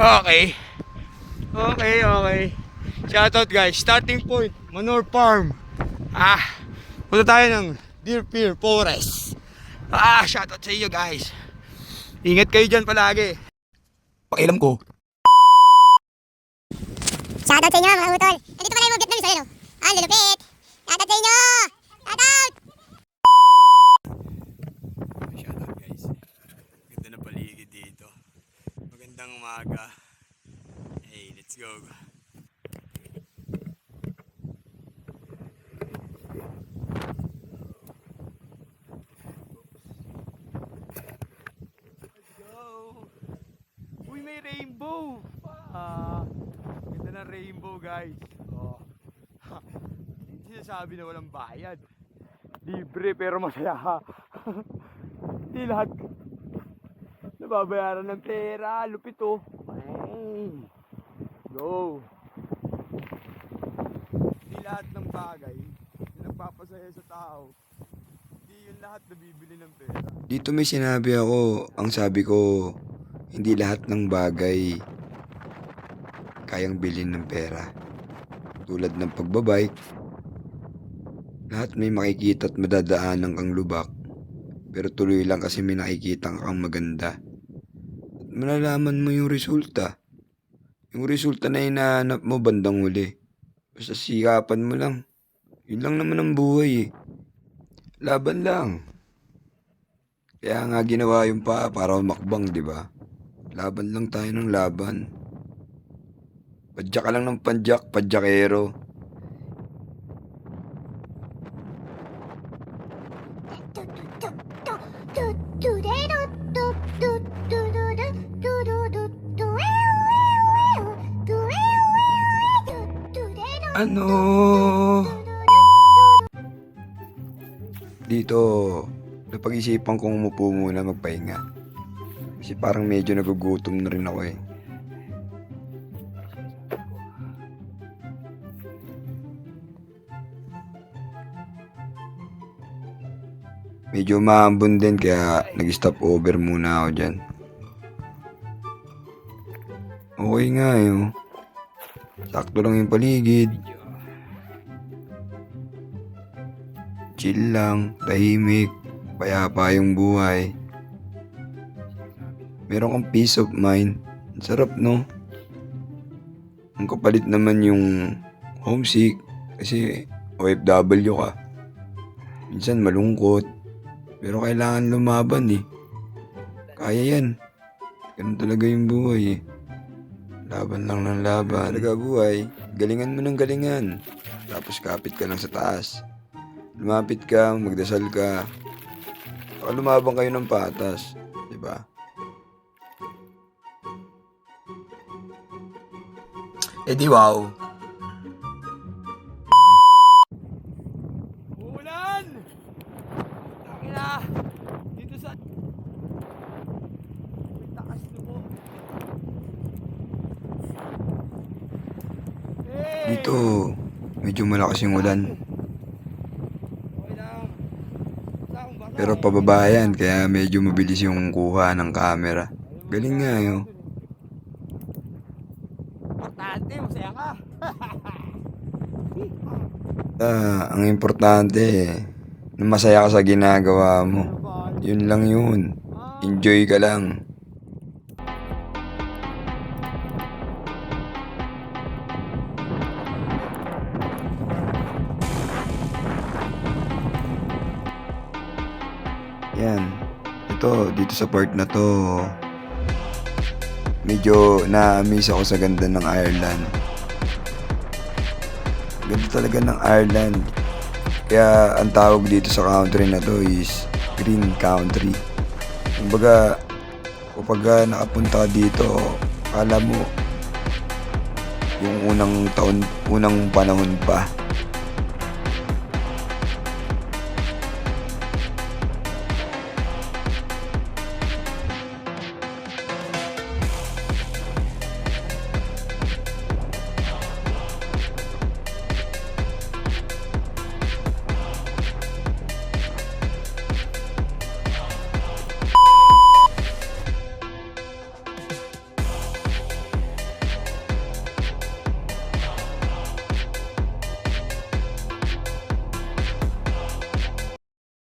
Okay. Okay. Shoutout guys. Starting point, Manure Farm. Punta tayo ng Deer Pier Forest. Shoutout sa iyo guys. Ingat kayo dyan palagi. Pakialam ko. Shoutout sa inyo mga utol. Andito pala yung Vietnamese ayun, oh. Ang lulupit. Shoutout sa inyo. Shoutout. Shoutout guys. Ganda na paligid dito. Magandang umaga. Hey, let's go. Uy, may rainbow! Ganda na rainbow guys. Hindi sinasabi na walang bayad. Libre pero masaya. Hindi lahat nababayaran ng pera. Lupit oh. Ay. Go! Hindi lahat ng bagay na nagpapasaya sa tao. Hindi yung lahat nabibili ng pera. Dito may sinabi ako, ang sabi ko, hindi lahat ng bagay kayang bilhin ng pera. Tulad ng pagbabike, lahat may makikita at madadaanan kang lubak, pero tuloy lang kasi may nakikita kang maganda. At malalaman mo yung resulta. Yung resulta na hinahanap mo bandang huli. Basta sikapan mo lang. Yun lang naman ang buhay eh. Laban lang. Kaya nga ginawa yung para makbang, di ba? Laban lang tayo ng laban. Padyak ka lang ng padyak, padyakero. Ano? Dito, napag-isipan kong umupo muna magpahinga. Kasi parang medyo nagugutom na rin ako eh. Medyo maambon din kaya nag-stop over muna ako dyan. Okay nga eh. Sakto lang yung paligid. Chill lang, tahimik, payapa yung buhay. Meron kang peace of mind. Ang sarap, no? Ang kapalit naman yung homesick kasi OFW ka. Minsan malungkot, pero kailangan lumaban eh. Kaya yan. Ganun talaga yung buhay eh. Laban lang ng laban. Talaga buhay, galingan mo ng galingan. Tapos kapit ka lang sa taas. Lumapit ka, magdasal ka. Saka lumabang kayo ng patas. Diba? Di wow. Ulan! Takina! Dito sa... May takas lupo. Hey! Dito, medyo malakas yung ulan. Okay lang. Pero pababa yan, kaya medyo mabilis yung kuha ng camera. Galing nga yun. Importante, masaya ka. Ang importante, na masaya ka sa ginagawa mo. Yun lang yun. Enjoy ka lang. Yan. Dito sa part na to, medyo na-amaze ako sa ganda ng Ireland. Ganda talaga ng Ireland. Kaya ang tawag dito sa country na to is Green Country. Kumbaga, kapag nakapunta ka dito, akala mo yung unang panahon pa.